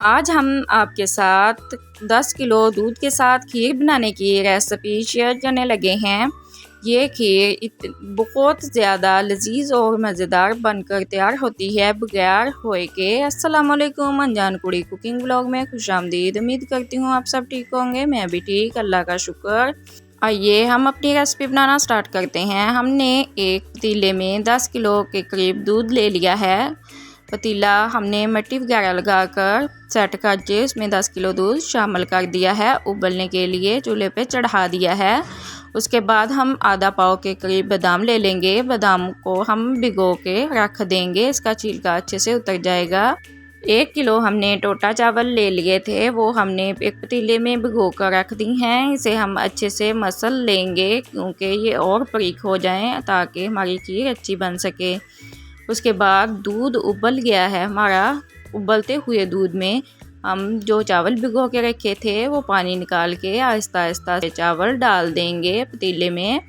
आज हम आपके साथ 10 किलो दूध के साथ खीर बनाने की रेसिपी शेयर करने लगे हैं। ये खीर बहुत ज़्यादा लजीज और मज़ेदार बनकर तैयार होती है बगैर होए के। अस्सलाम वालेकुम, अनजान कुड़ी कुकिंग ब्लॉग में खुशामदीद। उम्मीद करती हूँ आप सब ठीक होंगे, मैं भी ठीक, अल्लाह का शुक्र। आइए हम अपनी रेसिपी बनाना स्टार्ट करते हैं। हमने एक पतीले में 10 किलो के करीब दूध ले लिया है। पतीला हमने मिट्टी वगैरह लगाकर सेट करके उसमें 10 किलो दूध शामिल कर दिया है। उबलने के लिए चूल्हे पे चढ़ा दिया है। उसके बाद हम आधा पाव के करीब बादाम ले लेंगे। बादाम को हम भिगो के रख देंगे, इसका छिलका अच्छे से उतर जाएगा। 1 किलो हमने टोटा चावल ले लिए थे, वो हमने एक पतीले में भिगो कर रख दी हैं। इसे हम अच्छे से मसल लेंगे क्योंकि ये और बारीक हो जाएं ताकि हमारी खीर अच्छी बन सके। उसके बाद दूध उबल गया है हमारा। उबलते हुए दूध में हम जो चावल भिगो के रखे थे वो पानी निकाल के आहिस्ता आहिस्ता से चावल डाल देंगे पतीले में।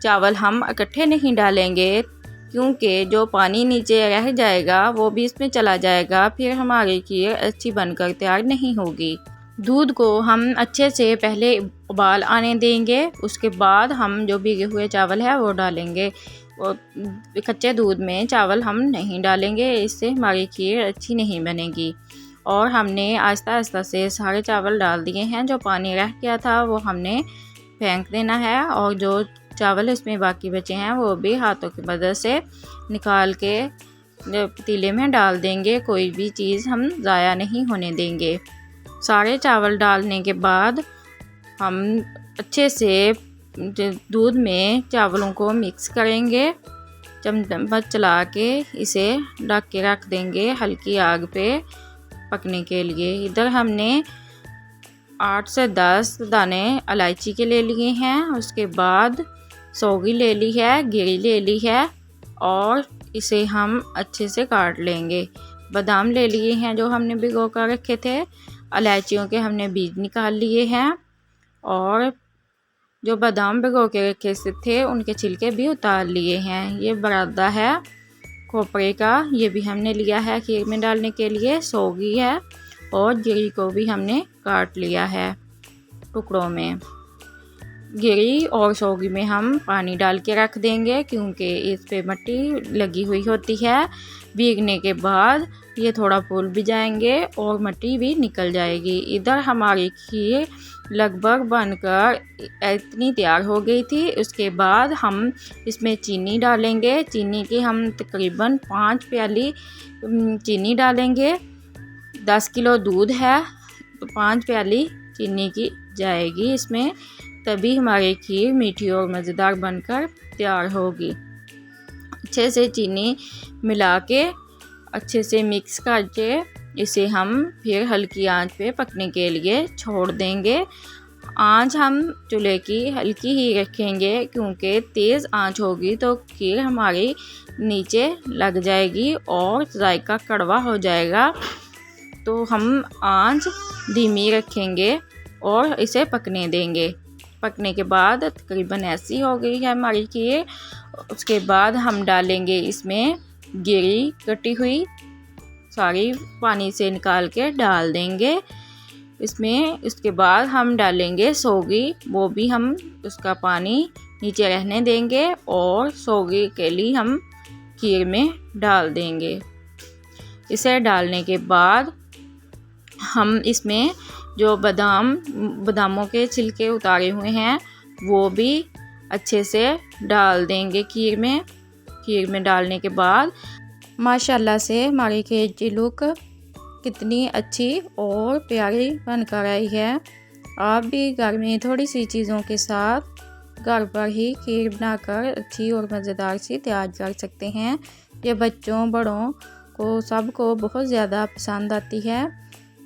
चावल हम इकट्ठे नहीं डालेंगे क्योंकि जो पानी नीचे रह जाएगा वो भी इसमें चला जाएगा, फिर हमारी खीर अच्छी बनकर तैयार नहीं होगी। दूध को हम अच्छे से पहले उबाल आने देंगे, उसके बाद हम जो भीगे हुए चावल है वो डालेंगे। और कच्चे दूध में चावल हम नहीं डालेंगे, इससे हमारी खीर अच्छी नहीं बनेगी। और हमने आहिस्ता आहिस्ता से सारे चावल डाल दिए हैं। जो पानी रह गया था वो हमने फेंक देना है और जो चावल इसमें बाकी बचे हैं वो भी हाथों की मदद से निकाल के पतीले में डाल देंगे। कोई भी चीज़ हम ज़ाया नहीं होने देंगे। सारे चावल डालने के बाद हम अच्छे से दूध में चावलों को मिक्स करेंगे। चम्मच चला के इसे ढक के रख देंगे हल्की आग पे पकने के लिए। इधर हमने 8 से 10 दाने इलायची के ले लिए हैं। उसके बाद सौगी ले ली है, गिरी ले ली है और इसे हम अच्छे से काट लेंगे। बादाम ले लिए हैं जो हमने भिगो कर रखे थे। इलायचियों के हमने बीज निकाल लिए हैं और जो बादाम भिगो के रखे थे उनके छिलके भी उतार लिए हैं। ये बरादा है खोपरे का, ये भी हमने लिया है खीर में डालने के लिए। सौगी है और गिरी को भी हमने काट लिया है टुकड़ों में। गिरी और सौगी में हम पानी डाल के रख देंगे क्योंकि इस पे मिट्टी लगी हुई होती है। भीगने के बाद ये थोड़ा फूल भी जाएंगे और मिट्टी भी निकल जाएगी। इधर हमारी खीर लगभग बनकर इतनी तैयार हो गई थी। उसके बाद हम इसमें चीनी डालेंगे। चीनी की हम तकरीबन 5 प्याली चीनी डालेंगे। 10 किलो दूध है तो 5 प्याली चीनी की जाएगी इसमें, तभी हमारी खीर मीठी और मज़ेदार बनकर तैयार होगी। अच्छे से चीनी मिला के अच्छे से मिक्स करके इसे हम फिर हल्की आंच पे पकने के लिए छोड़ देंगे। आंच हम चूल्हे की हल्की ही रखेंगे क्योंकि तेज़ आंच होगी तो खीर हमारी नीचे लग जाएगी और जायका कड़वा हो जाएगा। तो हम आंच धीमी रखेंगे और इसे पकने देंगे। पकने के बाद तकरीबन ऐसी हो गई है हमारी खीर। उसके बाद हम डालेंगे इसमें गिरी कटी हुई, सारी पानी से निकाल के डाल देंगे इसमें। उसके बाद हम डालेंगे सौगी, वो भी हम उसका पानी नीचे रहने देंगे और सौगी के लिए हम खीर में डाल देंगे। इसे डालने के बाद हम इसमें जो बादामों के छिलके उतारे हुए हैं वो भी अच्छे से डाल देंगे खीर में। खीर में डालने के बाद माशाल्लाह से हमारी खीर की लुक कितनी अच्छी और प्यारी बनकर आई है। आप भी घर में थोड़ी सी चीज़ों के साथ घर पर ही खीर बनाकर अच्छी और मज़ेदार सी तैयार कर सकते हैं। ये बच्चों बड़ों को सबको बहुत ज़्यादा पसंद आती है।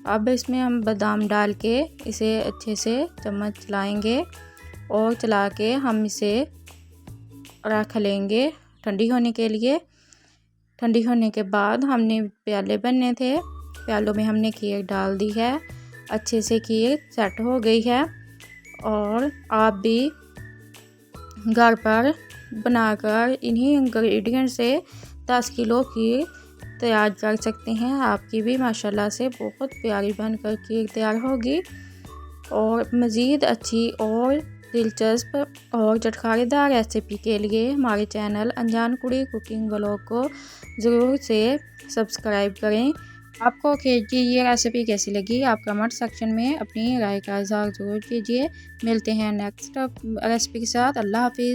अब इसमें हम बादाम डाल के इसे अच्छे से चम्मच चलाएंगे और चला के हम इसे रख लेंगे ठंडी होने के लिए। ठंडी होने के बाद हमने प्याले बनने थे, प्यालों में हमने खीर डाल दी है। अच्छे से खीर सेट हो गई है और आप भी घर पर बनाकर इन्हीं इंग्रेडिएंट से 10 किलो खीर तैयार कर सकते हैं। आपकी भी माशाल्लाह से बहुत प्यारी बनकर खीर तैयार होगी। और मज़ीद अच्छी और दिलचस्प और चटखारेदार रेसिपी के लिए हमारे चैनल अनजान कुड़ी कुकिंग व्लॉग को ज़रूर से सब्सक्राइब करें। आपको खीर की ये रेसिपी कैसी लगी आप कमेंट सेक्शन में अपनी राय का इज़हार ज़रूर कीजिए। मिलते हैं नेक्स्ट रेसिपी के साथ। अल्लाह हाफिज़।